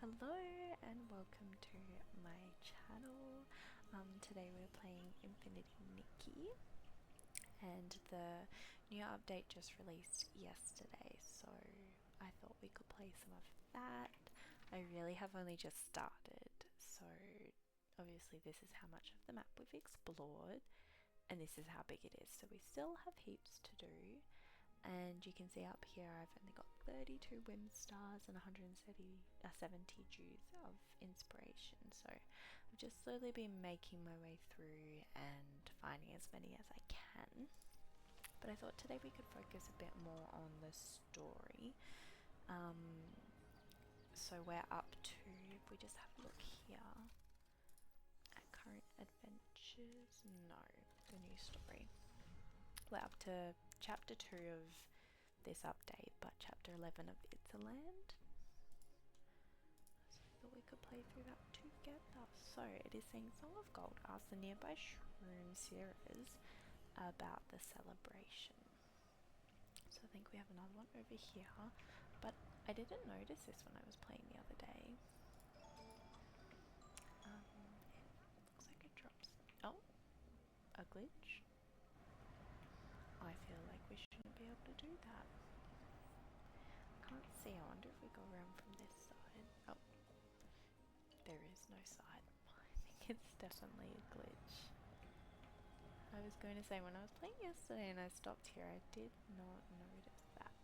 Hello and welcome to my channel. Today we're playing Infinity Nikki, and the new update just released yesterday, so I thought we could play some of that. I really have only just started, so obviously this is how much of the map we've explored and this is how big it is, so we still have heaps to do. And you can see up here I've only got 32 whim stars and 170 juice of inspiration, so I've just slowly been making my way through and finding as many as I can. But I thought today we could focus a bit more on the story. So we're up to, if we just have a look here at current adventures, no, the new story. We're up to chapter 2 of this update, but chapter 11 of It's a Land. So I thought we could play through that together. So it is saying Song of Gold asks the nearby shroom seerers about the celebration. So I think we have another one over here, but I didn't notice this when I was playing the other day. It looks like it drops. Oh, a glitch. I feel like we shouldn't be able to do that. I can't see. I wonder if we go around from this side. Oh, there is no side. I think it's definitely a glitch. I was going to say, when I was playing yesterday and I stopped here, I did not notice that.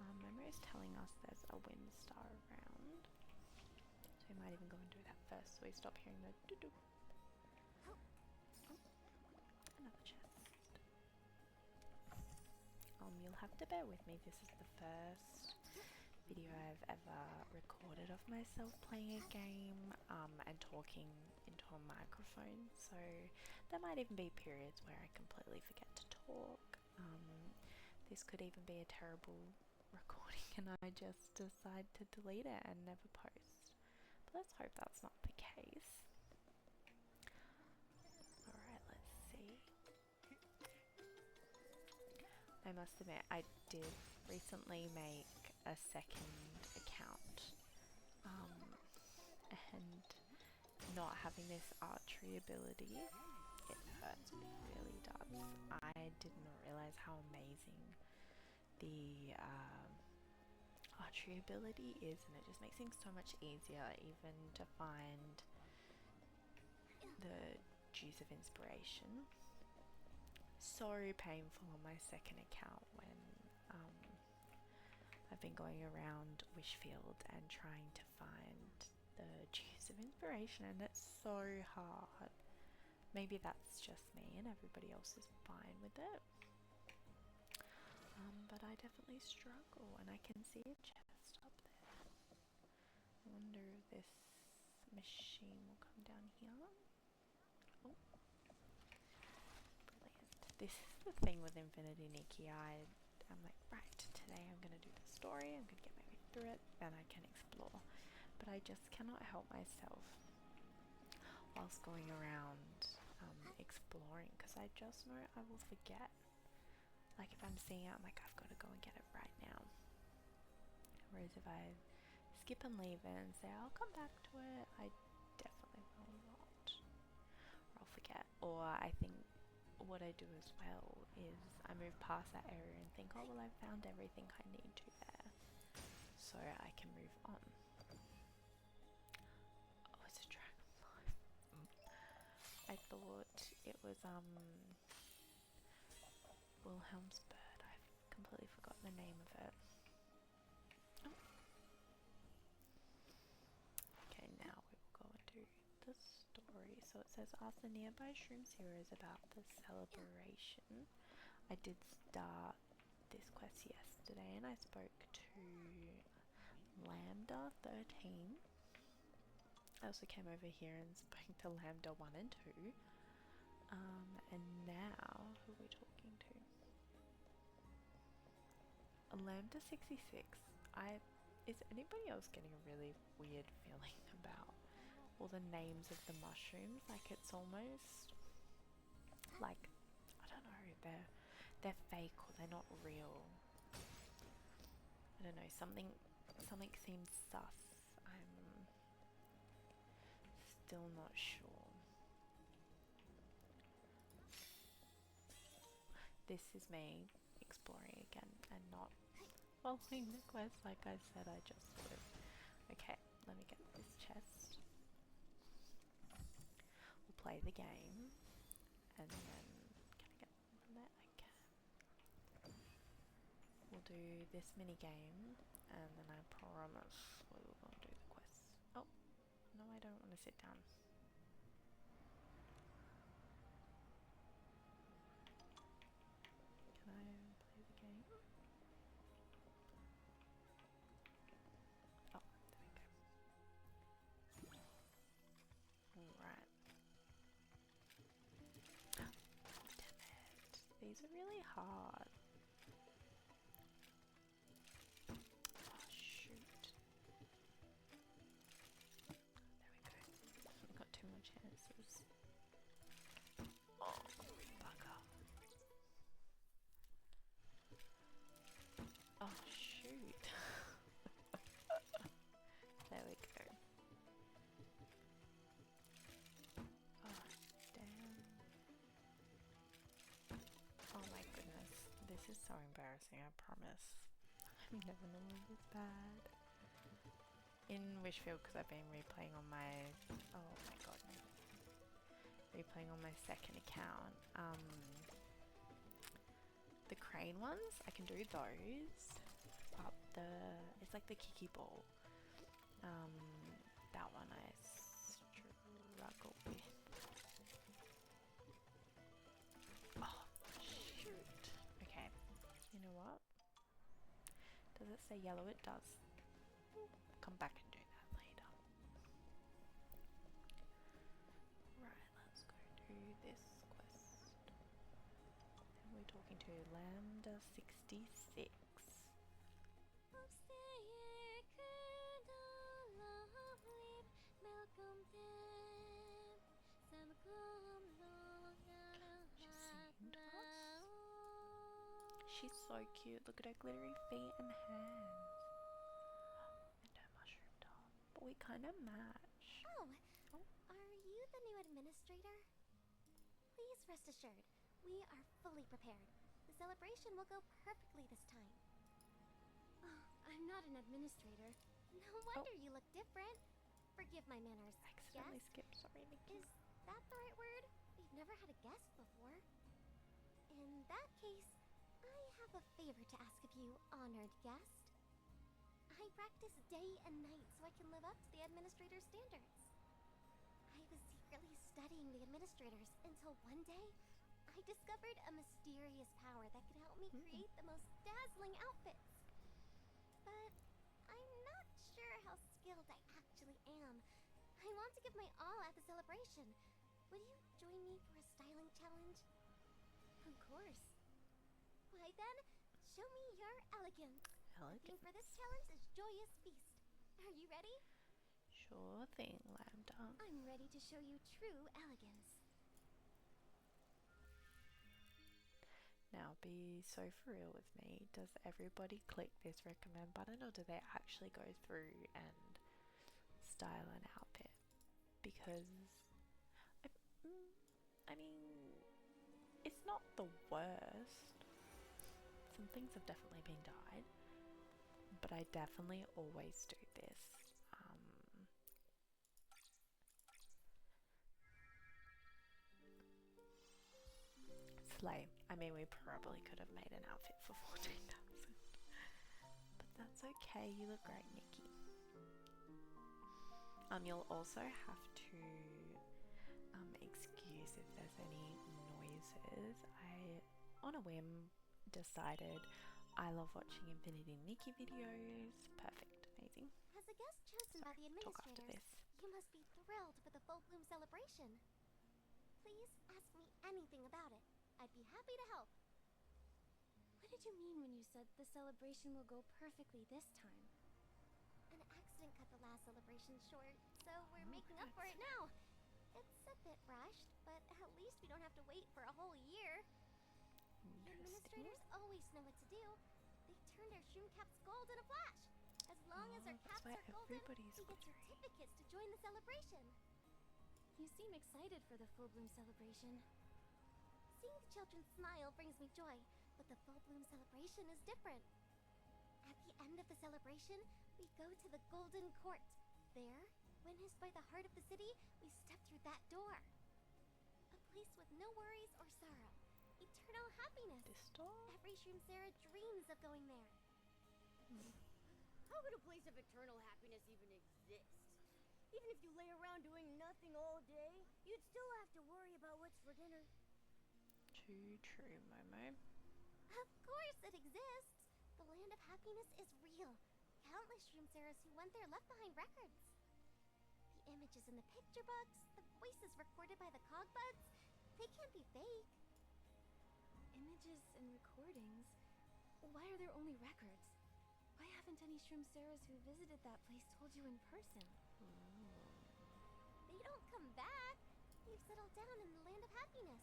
Memory is telling us there's a whim star around, so we might even go and do that first, so we stop hearing the doo-doo. Oh, another chest. You'll have to bear with me, this is the first video I've ever recorded of myself playing a game and talking into a microphone, so there might even be periods where I completely forget to talk. This could even be a terrible recording and I just decide to delete it and never post, but let's hope that's not the case. Alright, let's see. I must admit, I did recently make a second account, and not having this archery ability, it hurts, it really does. I did not realise how amazing the archery ability is, and it just makes things so much easier, even to find the juice of inspiration. So painful on my second account when I've been going around Wishfield and trying to find the juice of inspiration, and it's so hard. Maybe that's just me and everybody else is fine with it, but I definitely struggle, and I can see a chest up there. I wonder if this machine will come down here. Oh, this is the thing with Infinity Nikki. I'm like, right, today I'm going to do the story, I'm going to get my way through it, and I can explore. But I just cannot help myself whilst going around exploring, because I just know I will forget. Like if I'm seeing it, I'm like, I've got to go and get it right now. Whereas if I skip and leave it and say, I'll come back to it, I definitely will not. Or I'll forget. Or I think what I do as well is I move past that area and think, oh well, I've found everything I need to there, so I can move on. Oh, it's a dragonfly. I thought it was Wilhelm's bird. I've completely forgotten the name of it. Oh. Okay, now we will go and do the story. So it says, ask the nearby shroom seerers about the celebration. I did start this quest yesterday and I spoke to Lambda 13. I also came over here and spoke to Lambda 1 and 2. And now, who are we talking to? Lambda 66. Is anybody else getting a really weird feeling about all the names of the mushrooms? Like it's almost like, I don't know, they're fake or they're not real. I don't know, something seems sus. still not sure. This is me exploring again and not following the quest like I said I just would. Okay, let me get this chest. We'll play the game and then can I get from there? I can. We'll do this mini game and then I promise we will go and do the quest. Oh, no, I don't want to sit down. Can I play the game? Oh, there we go. Alright. Damn it. These are really hard. Oh, shoot. There we go. We've got 2 more chances. Oh, bugger. Oh, shoot. There we go. Oh, damn. Oh my goodness. This is so embarrassing, I promise. I'm never normally this bad. In Wishfield, because I've been replaying on my... Oh my god. Replaying on my second account. The crane ones, I can do those. But it's like the kicky ball. That one I struggle with. Oh, shoot. Okay, you know what? Does it say yellow? It does. Come back and do that later. Right, let's go do this quest. And we're talking to Lambda 66. She's so cute. Look at her glittery feet and hands. And her mushroom top. But we kind of match. Oh, are you the new administrator? Please rest assured, we are fully prepared. The celebration will go perfectly this time. Oh, I'm not an administrator. No wonder you look different. Forgive my manners. Accidentally skipped. Sorry, Nikki. Is that the right word? We've never had a guest before. In that case, I have a favor to ask of you, honored guest. I practice day and night so I can live up to the administrator's standards. I was secretly studying the administrators until one day I discovered a mysterious power that could help me create the most dazzling outfits. But I'm not sure how skilled I actually am. I want to give my all at the celebration. Would you join me for a styling challenge? Of course. Why then, show me your elegance. The theme for this challenge is Joyous Feast. Are you ready? Sure thing, Lambda. I'm ready to show you true elegance. Now be so for real with me. Does everybody click this recommend button or do they actually go through and style an outfit? Because I mean, it's not the worst. Some things have definitely been dyed, but I definitely always do this. Slay. I mean, we probably could have made an outfit for 14,000. But that's okay, you look great, Nikki. You'll also have to excuse if there's any noises. I, on a whim, decided I love watching Infinity Nikki videos. Perfect, amazing. As a guest chosen by the administrators, you must be thrilled for the full bloom celebration. Please ask me anything about it. I'd be happy to help. What did you mean when you said the celebration will go perfectly this time? An accident cut the last celebration short, so we're making up for it now. It's a bit rushed, but at least we don't have to wait for a whole year. The administrators always know what to do. They turn their shroom caps gold in a flash. As long as our caps are golden, we get certificates to join the celebration. You seem excited for the full bloom celebration. Seeing the children smile brings me joy, but the full bloom celebration is different. At the end of the celebration, we go to the Golden Court. There, witnessed by the heart of the city, we step through that door. A place with no worries or sorrow. Eternal happiness. This door? Every Shroomsera dreams of going there. How could a place of eternal happiness even exist? Even if you lay around doing nothing all day, you'd still have to worry about what's for dinner. Too true, Momo. Of course it exists. The land of happiness is real. Countless Shroomseras who went there left behind records. The images in the picture books, the voices recorded by the cogbuds, they can't be fake. Images and recordings? Why are there only records? Why haven't any Shroomseras who visited that place told you in person? They don't come back. They've settled down in the land of happiness.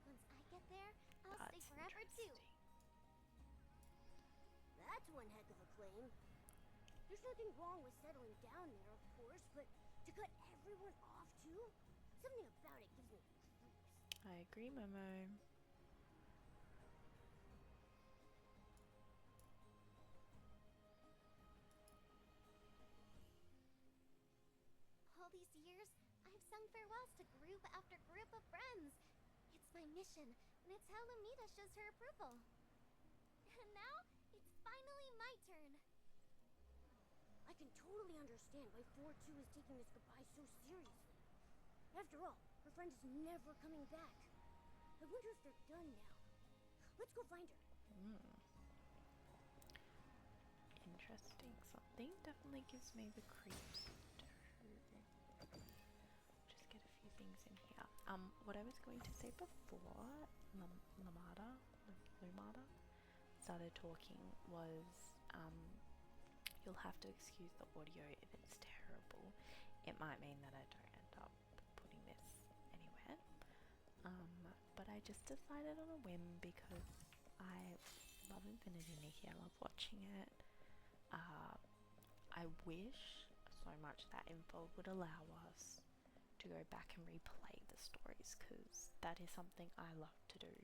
Once I get there, I'll stay That's forever too. interesting. That's one heck of a claim. There's nothing wrong with settling down there, of course, but to cut everyone off too? Something about it gives me creeps. I agree, Momo. All these years, I've sung farewells to group after group of friends. It's my mission, and it's how Lumita shows her approval. And now, it's finally my turn. I can totally understand why 4-2 is taking this goodbye so seriously. After all, her friend is never coming back. I wonder if they're done now. Let's go find her. Interesting. Something definitely gives me the creeps. Just get a few things in here. What I was going to say before Lumata started talking was, you'll have to excuse the audio if it's terrible. It might mean that I don't end up putting this anywhere. But I just decided on a whim because I love Infinity Nikki. I love watching it. I wish so much that info would allow us to go back and replay the stories, because that is something I love to do.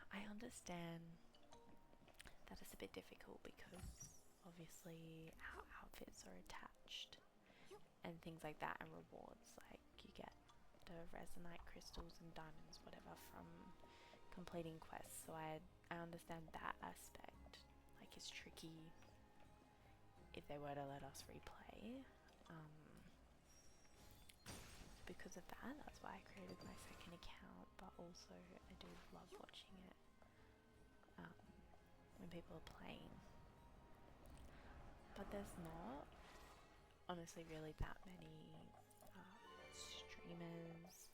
I understand that it's a bit difficult because obviously our outfits are attached and things like that, and rewards, like you get the resonite crystals and diamonds, whatever, from completing quests. So I understand that aspect. Like, it's tricky if they were to let us replay. Because of that, that's why I created my second account. But also, I do love watching it when people are playing. But there's not, honestly, really that many streamers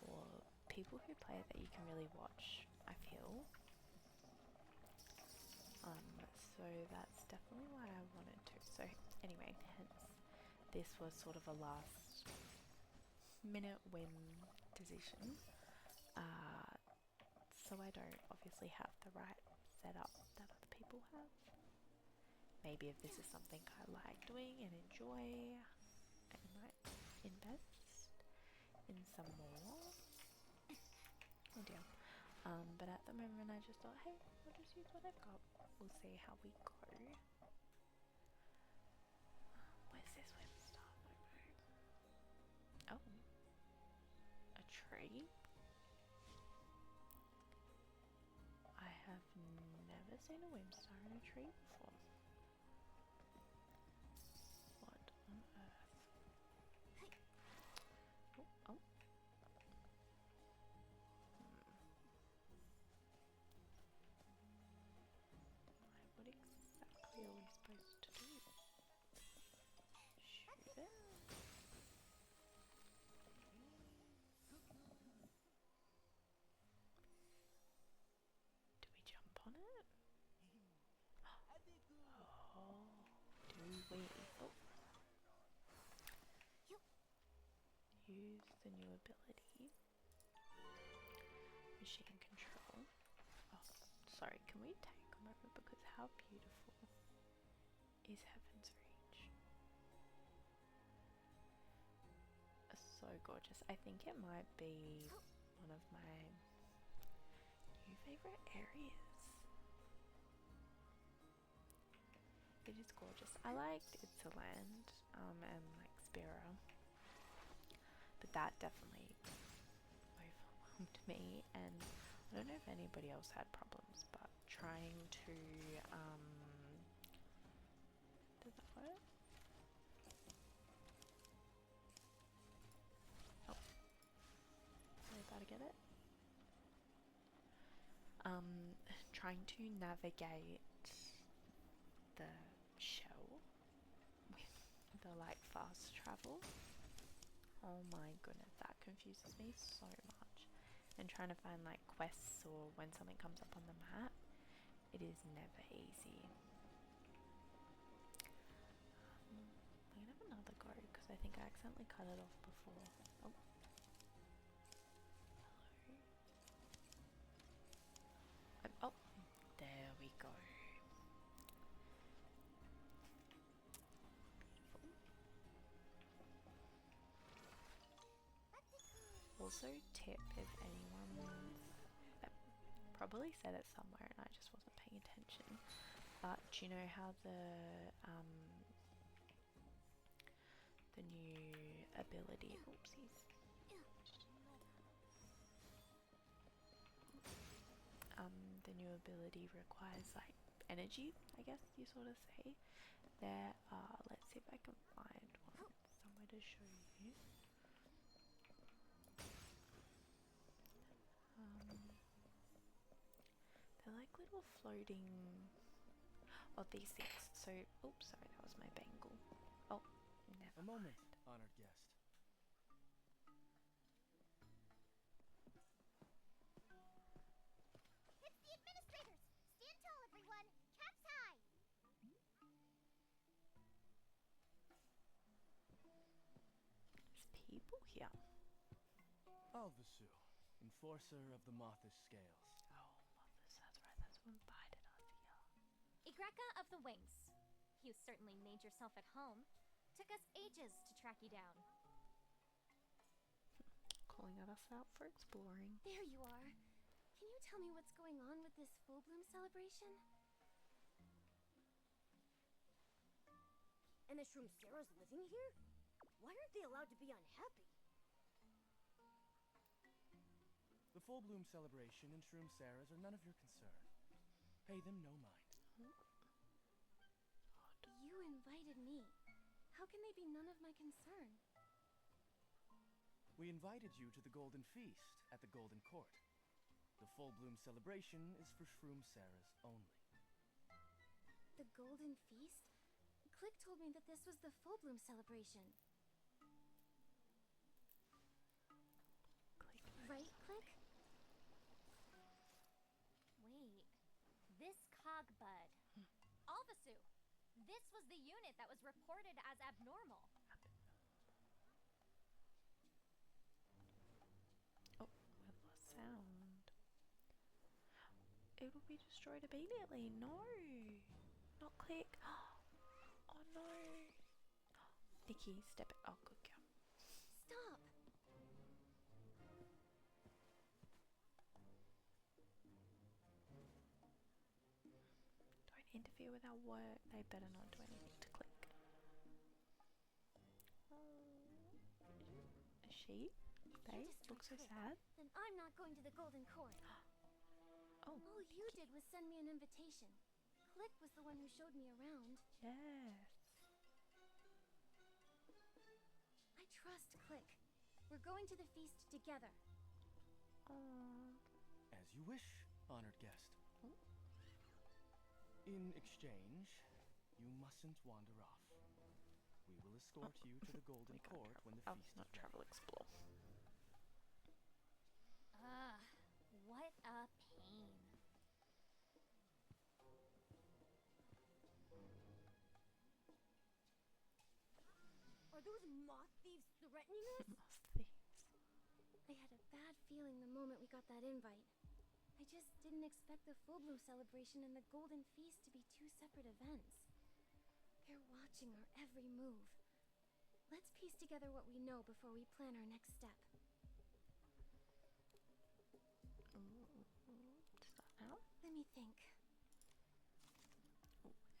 or people who play it that you can really watch, I feel. So that's definitely why I wanted to. So anyway, hence this was sort of a last minute whim decision. So I don't obviously have the right setup that other people have. Maybe if this is something I like doing and enjoy, I might invest in some more. Oh dear. But at the moment I just thought, hey, I'll just use what I've got. We'll see how we go. Where's this whim star logo? Oh. A tree? I have never seen a whim star in a tree before. What on earth? Oh, oh. What exactly are we supposed to do? Shoot it? Do we jump on it? Oh, do we? Oh. Use the new ability. Machine control. Oh, sorry, can we take a moment, because how beautiful is Heaven's Reach? gorgeous. I think it might be one of my new favorite areas. It is gorgeous. I liked Itzaland and like Spira, but that definitely overwhelmed me, and I don't know if anybody else had problems, but trying to does that work? Oh, are we about to get it? Trying to navigate the shell with the like fast travel. Oh my goodness, that confuses me so much. And trying to find like quests or when something comes up on the map, it is never easy. I'm gonna have another go because I think I accidentally cut it off before. Oh, hello. Oh, there we go. Also, tip if anyone's, I probably said it somewhere and I just wasn't paying attention, but do you know how the new ability, oopsies, the new ability requires like energy, I guess you sort of say. There are, let's see if I can find one somewhere to show you. They're like little floating, oh, these things. So, oops, sorry, that was my bangle. Oh, never A moment, mind. honored guest. It's the administrators! Stand tall, everyone! Caps high! There's people here. Alvasu, enforcer of the Mothish Scales. Oh, mothers, that's right, that's who invited us here. Igreka of the Wings. You certainly made yourself at home. Took us ages to track you down. Calling us out for exploring. There you are. Can you tell me what's going on with this full bloom celebration? And the Shroomsera's living here? Why aren't they allowed to be unhappy? The full bloom celebration and Shroomseras are none of your concern. Pay them no mind. You invited me. How can they be none of my concern? We invited you to the Golden Feast at the Golden Court. The full bloom celebration is for Shroomseras only. The Golden Feast? Click told me that this was the full bloom celebration. Click. Right, Click? Wait. This Cogbud. Alvasu. This was the unit that was reported as abnormal. Oh, we lost sound. It will be destroyed immediately. No, not Click. Oh no. Nikki, step it. Oh, good girl. Stop! Don't interfere with our work. They better not do anything to Click. Is she? They look so sad. Then I'm not going to the Golden Court. Oh, All you did was send me an invitation. Click was the one who showed me around. yes. I trust Click. We're going to the feast together. Oh. As you wish, honored guest. Oh. In exchange, you mustn't wander off. We will escort you to the Golden We can't Court travel. when the Oh, feast not is travel, ready. explore. What a pain. Are those moth thieves threatening us? Moss thieves. I had a bad feeling the moment we got that invite. I just didn't expect the full bloom celebration and the Golden Feast to be two separate events. They're watching our every move. Let's piece together what we know before we plan our next step. Start now. Let me think.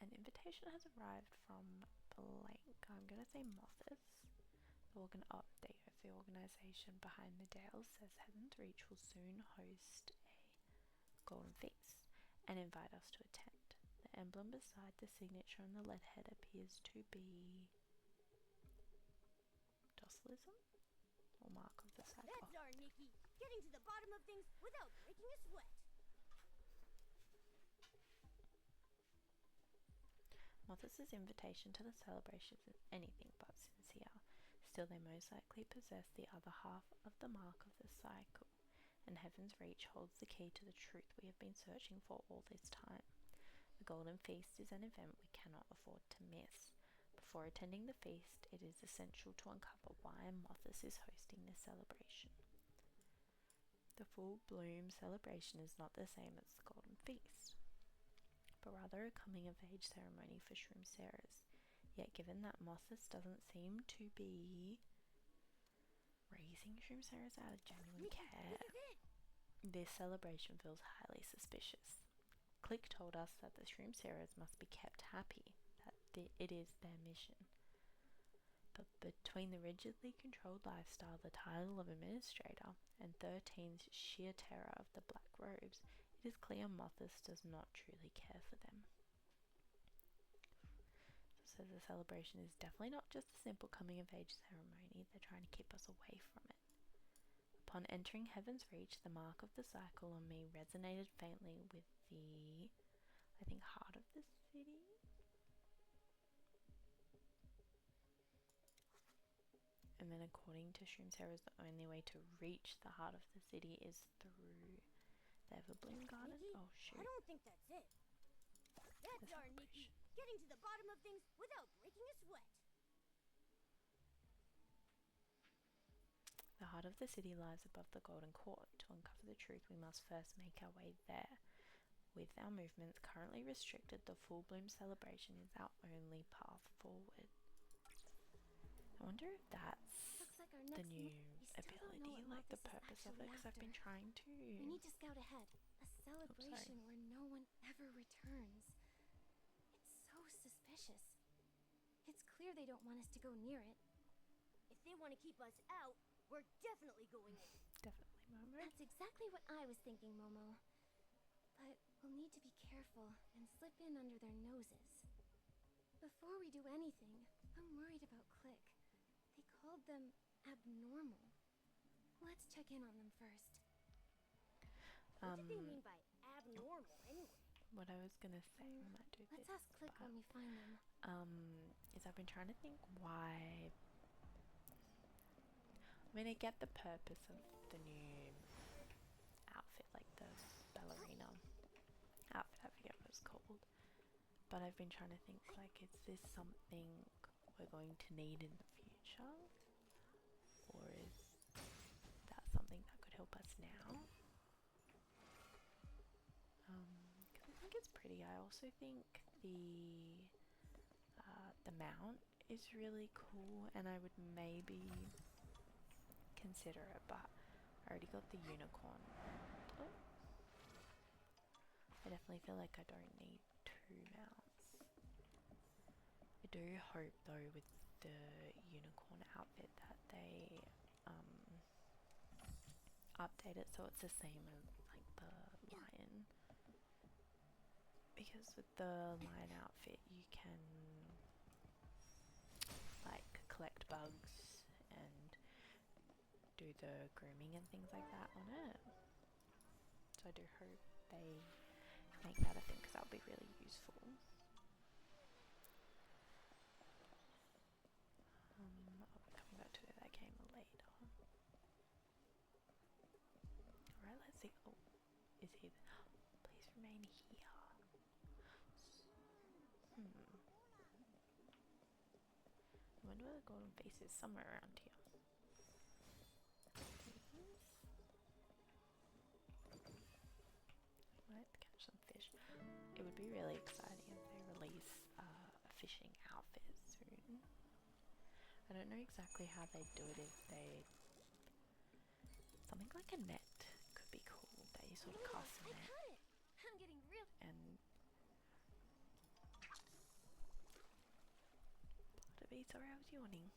An invitation has arrived from blank. I'm going to say Mothis. The update of the organisation behind the Dale says Heaven's Reach will soon host a golden feast and invite us to attend. The emblem beside the signature on the letterhead appears to be docilsm or mark of the cycle. That's our Nikki, getting to the bottom of things without breaking a sweat. Mothis' invitation to the celebration is anything but sincere. Still, they most likely possess the other half of the mark of the cycle, and Heaven's Reach holds the key to the truth we have been searching for all this time. The Golden Feast is an event we cannot afford to miss. Before attending the feast, it is essential to uncover why Mothis is hosting this celebration. The full bloom celebration is not the same as the Golden Feast, but rather a coming-of-age ceremony for Shroomceras. Yet given that Mothis doesn't seem to be raising Shroomceras out of genuine care, this celebration feels highly suspicious. Click told us that the Shroomceras must be kept happy, that it is their mission. But between the rigidly controlled lifestyle, the title of administrator, and 13's sheer terror of the black robes, it is clear Mothis does not truly care for them. So the celebration is definitely not just a simple coming-of-age ceremony, they're trying to keep us away from it. Upon entering Heaven's Reach, the mark of the cycle on me resonated faintly with the, I think, heart of the city? And then according to Shroomceras, the only way to reach the heart of the city is through the Everbloom Garden. Nikki, Oh shoot. I don't think that's it. That's our Nikki, getting to the bottom of things without breaking a sweat. The heart of the city lies above the Golden Court. To uncover the truth, we must first make our way there. With our movements currently restricted, the full bloom celebration is our only path forward. I wonder if that's Looks like our the next new we still don't ability, know what like the Mothis is purpose of it, actually because I've been after. trying to. We need to scout ahead. A celebration where no one ever returns. It's so suspicious. It's clear they don't want us to go near it. If they want to keep us out, we're definitely going in. Definitely, Momo. That's exactly what I was thinking, Momo. But we'll need to be careful and slip in under their noses. Before we do anything, I'm worried about Click. They called them abnormal. Let's check in on them first. What do they mean by abnormal anyway? What I was gonna say, we might do Let's this, ask Click but, when we find them. is I've been trying to think why. I mean, I get the purpose of the new outfit, like the ballerina outfit, I forget what it's called. But I've been trying to think, like, is this something we're going to need in the future? Or is that something that could help us now? Because I think it's pretty. I also think the mount is really cool, and I would maybe consider it, but I already got the unicorn. Oh. I definitely feel like I don't need two mounts. I do hope though with the unicorn outfit that they update it so it's the same as like the lion, because with the lion outfit you can like collect bugs and do the grooming and things like that on it. So I do hope they make that a thing, because that would be really useful. I'll be coming back to that game later. Alright, let's see. Oh, is he there? Please remain here. I wonder where the golden face is. Somewhere around here. Might catch some fish. It would be really exciting if they release a fishing outfit soon. I don't know exactly how they do it. If they something like a net could be cool. That you sort of cast a I net got it. I'm getting real. and pardon me, sorry, I was yawning.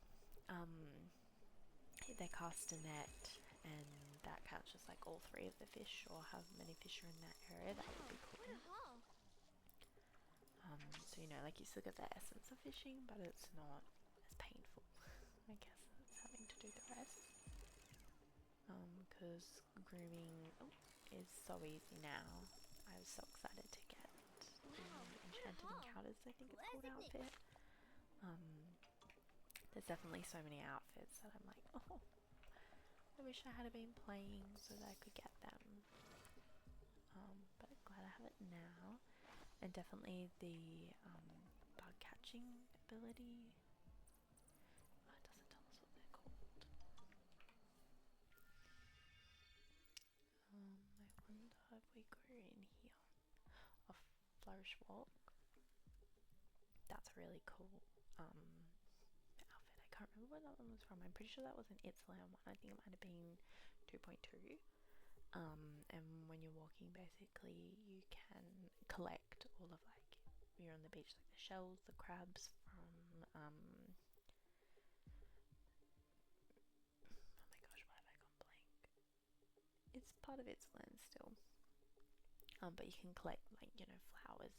They cast a net and that counts as like all 3 of the fish, or however many fish are in that area. That would be cool. What a haul. So you know, like you still get the essence of fishing, but it's not as painful, I guess, as having to do the rest. Because grooming is so easy now. I was so excited to get the Enchanted Encounters, I think it's called, outfit. There's definitely so many outfits that I'm like, oh, I wish I had been playing so that I could get them. But I'm glad I have it now. And definitely the bug catching ability. Oh, it doesn't tell us what they're called. I wonder if we go in here. A Flourish Walk. That's a really cool outfit. I can't remember where that one was from. I'm pretty sure that was an It's Land one. I think it might have been 2.2. And when you're walking, basically you can collect all of, like, you're on the beach, like the shells, the crabs from oh my gosh, why have I gone blank? It's part of Its Land still. But you can collect, like, you know, flowers,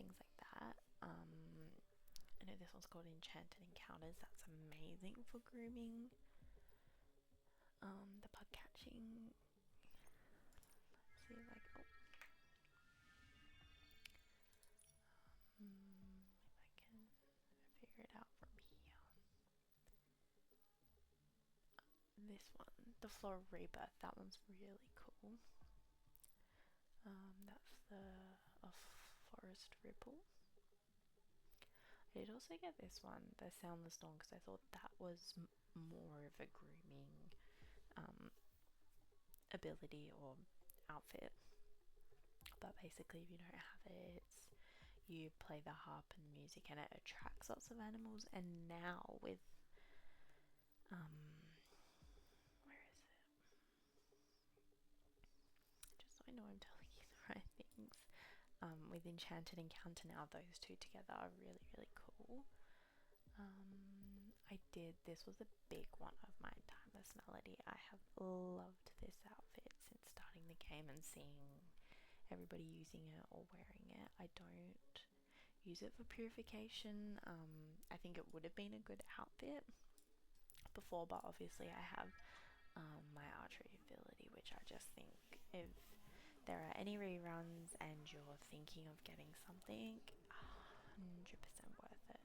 things like that. I know this one's called Enchanted Encounters. That's amazing for grooming. The bug catching. Let's see if I can. If I can figure it out from here. This one, the Floral Rebirth. That one's really cool. That's the Forest Ripple. I did also get this one, the Soundless Dawn, because I thought that was more of a grooming ability or outfit. But basically, if you don't have it, you play the harp and music and it attracts lots of animals. And now with where is it? Just so I know I'm telling you the right things. With Enchanted Encounter now, those 2 together are really, really cool. This was a big one of mine, Timeless Melody. I have loved this outfit since starting the game and seeing everybody using it or wearing it. I don't use it for purification. I think it would have been a good outfit before, but obviously I have my archery ability, which I just think if there are any reruns and you're thinking of getting something, 100% worth it.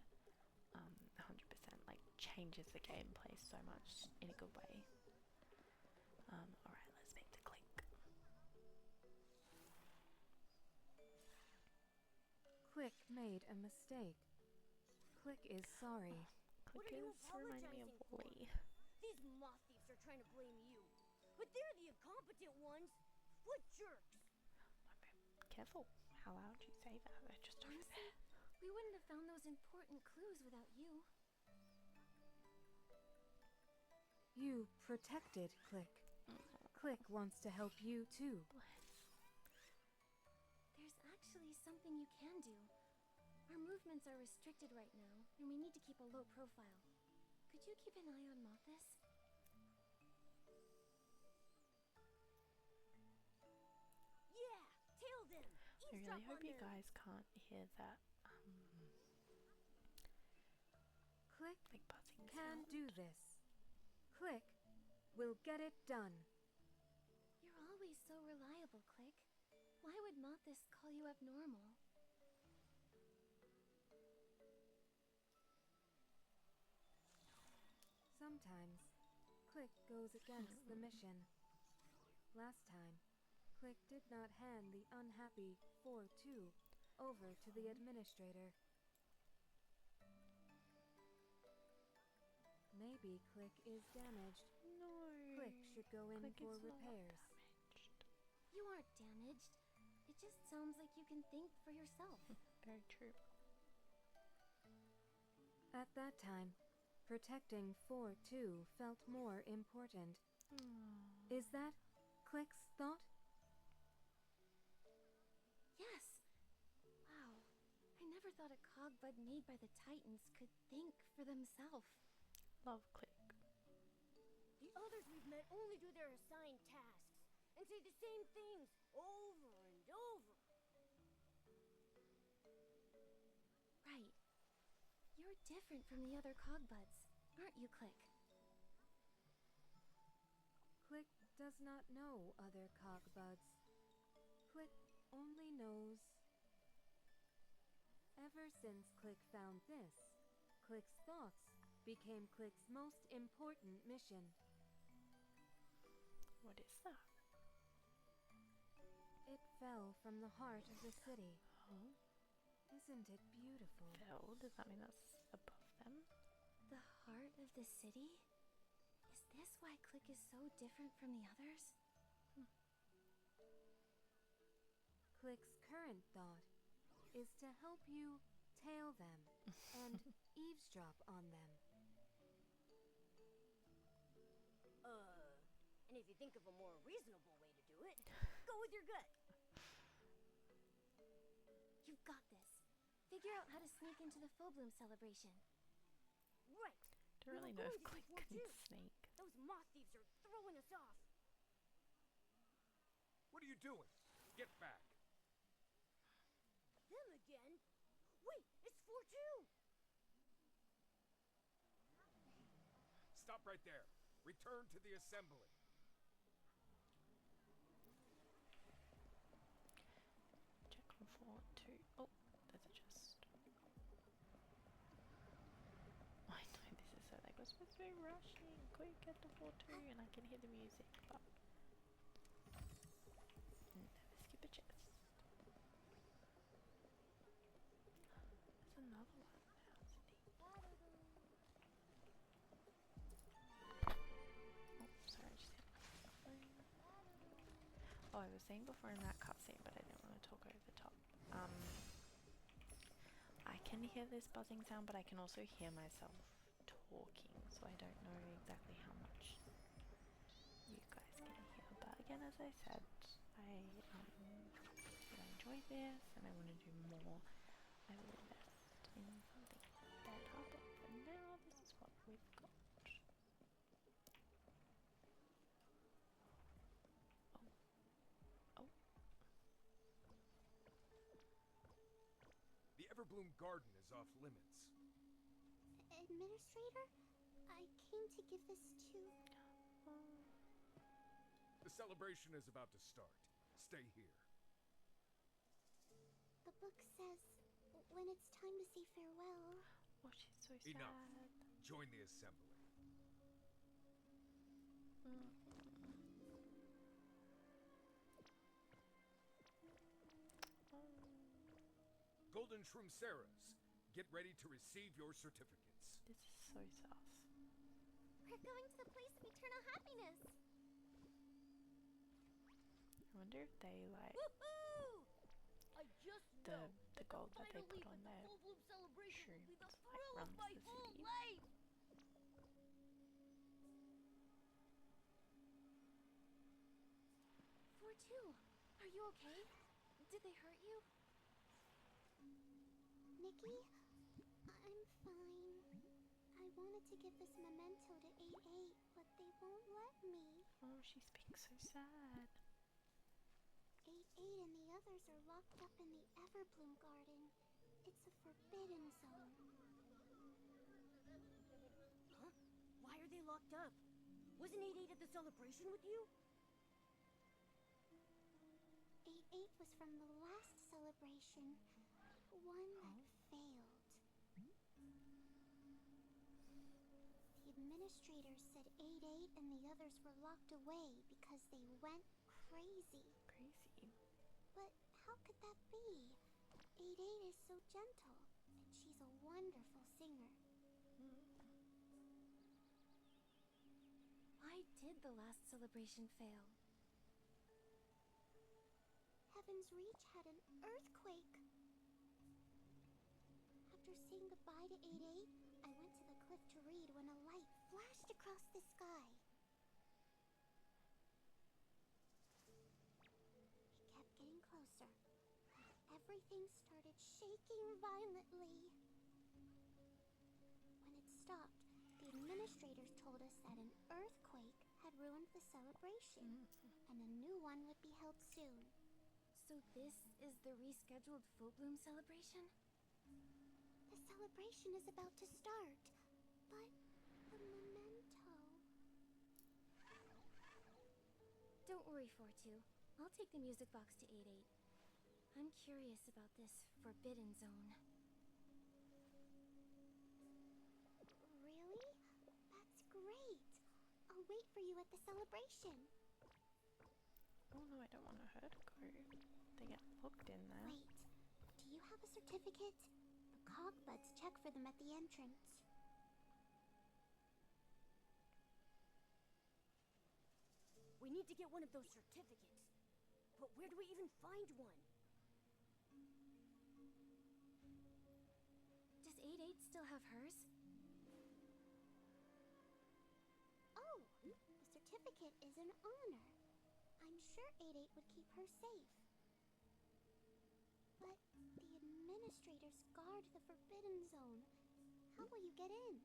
100%, like, changes the gameplay so much in a good way. Alright, let's make the Clink. Click made a mistake. Click is sorry. What are you Clickers remind me of apologizing for? Wally. These moth thieves are trying to blame you. But they're the incompetent ones. What jerks. Careful, how loud you say that. They're just over Honestly, there. we wouldn't have found those important clues without you. You protected Click. Click wants to help you too. There's actually something you can do. Our movements are restricted right now, and we need to keep a low profile. Could you keep an eye on Mothis? Yeah, tail them. I really Eavesdrop hope on you them. guys can't hear that Click like buzzing can sound. do this. Click will get it done. You're always so reliable, Click. Why would Mothis call you abnormal? Sometimes, Click goes against the mission. Last time, Click did not hand the unhappy 4-2 over to the administrator. Maybe Click is damaged. No. Click should go in Click for is not repairs. damaged. You aren't damaged. It just sounds like you can think for yourself. Very true. At that time, protecting 4-2 felt more important. Is that Click's thought? Yes. Wow. I never thought a cogbud made by the Titans could think for themselves. Love Click. The others we've met only do their assigned tasks and say the same things over and over. Right. You're different from the other cogbuds, aren't you, Click? Click does not know other cogbuds. Click only knows... Ever since Click found this, Click's thoughts became Click's most important mission. What is that? It fell from the heart of the city. Oh, Isn't it beautiful? fell. Does that mean that's above them? The heart of the city? Is this why Click is so different from the others? Click's current thought is to help you tail them and eavesdrop on them. And if you think of a more reasonable way to do it, go with your gut. You've got this. Figure out how to sneak into the full bloom celebration. Right. Don't really know if Click can sneak. Those moth thieves are throwing us off. What are you doing? Get back. Them again? Wait, it's 4-2. Stop right there. Return to the assembly. Check on 4-2. Oh, there's a chest. I know this is so like we're supposed to be rushing. Quick, get the 4-2, and I can hear the music, but never skip a chest. There's another one. How's it? Oh, sorry, I just hit my phone. Oh, I was saying before in that cutscene, but I didn't want to talk over the top. I can hear this buzzing sound, but I can also hear myself talking, so I don't know exactly how much you guys can hear. But again, as I said, I enjoy this, and I want to do more. I will invest in something better, but for now, this is what we've got. Oh. The Everbloom Garden is off limits. Administrator, I came to give this to... The celebration is about to start. Stay here. The book says when it's time to say farewell. Oh, she's so Enough. sad. Join the assembly. Golden Shroomceras, get ready to receive your certificates. This is so sus. We're going to the place of eternal happiness. I wonder if they like Woohoo! I just know the gold that they finally put on with the their full bloom celebration will be the shrooms, like, thrill of runs my the whole city. life. 4-2, are you okay? Did they hurt you? Nikki, I'm fine. I wanted to give this memento to 8-8, but they won't let me. Oh, she's being so sad. 8-8 and the others are locked up in the Everbloom Garden. It's a forbidden zone. Huh? Why are they locked up? Wasn't 8-8 at the celebration with you? 8-8 was from the last celebration. One that failed. The administrator said 8-8 and the others were locked away because they went crazy. Crazy. But how could that be? 8-8 is so gentle, and she's a wonderful singer. Why did the last celebration fail? Heaven's Reach had an earthquake. After saying goodbye to 8-8, I went to the cliff to read when a light flashed across the sky. It kept getting closer. Everything started shaking violently. When it stopped, the administrators told us that an earthquake had ruined the celebration, and a new one would be held soon. So this is the rescheduled full bloom celebration? The celebration is about to start, but the memento... Don't worry, 4-2. I'll take the music box to 8-8. I'm curious about this forbidden zone. Really? That's great. I'll wait for you at the celebration. Oh no, I don't want her to go. They get locked in there. Wait, do you have a certificate? The Cogbuds check for them at the entrance. We need to get one of those certificates. But where do we even find one? Does 8-8 still have hers? Oh, the certificate is an honor. I'm sure 8-8 would keep her safe. But the administrators guard the Forbidden Zone. How will you get in?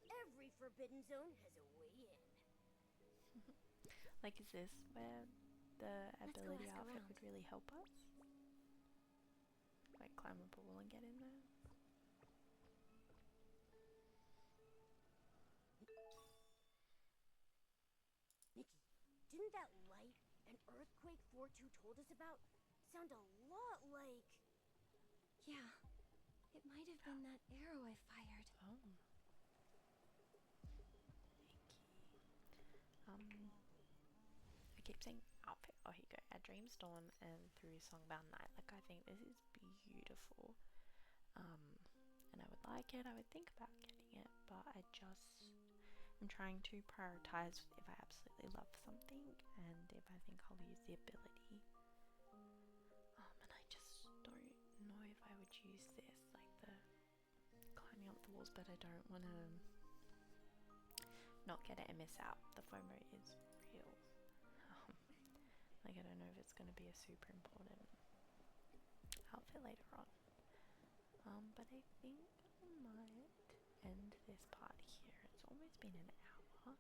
Every forbidden zone has a way in. Like, is this where the Let's go ability ask outfit around. would really help us? Like, climb up a wall and get in there? Nikki, didn't that light and earthquake 4-2 told us about sound a lot like... Yeah. It might have been that arrow I fired. Oh. I keep saying outfit. Oh, here you go. A Dream's Dawn and Through Songbound Night. Like, I think this is beautiful. And I would like it. I would think about getting it, but I'm trying to prioritize if I absolutely love something and if I think I'll use the ability. And I just don't know if I would use this, like the climbing up the walls, but I don't want to not get it and miss out. The FOMO is real. Like, I don't know if it's going to be a super important outfit later on. But I think I might end this part here. It's almost been an hour.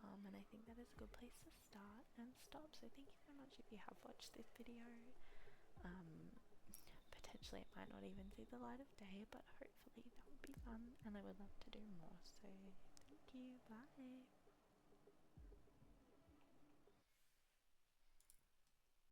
And I think that is a good place to start and stop. So thank you so much if you have watched this video. Potentially it might not even see the light of day, but hopefully that would be fun and I would love to do more. So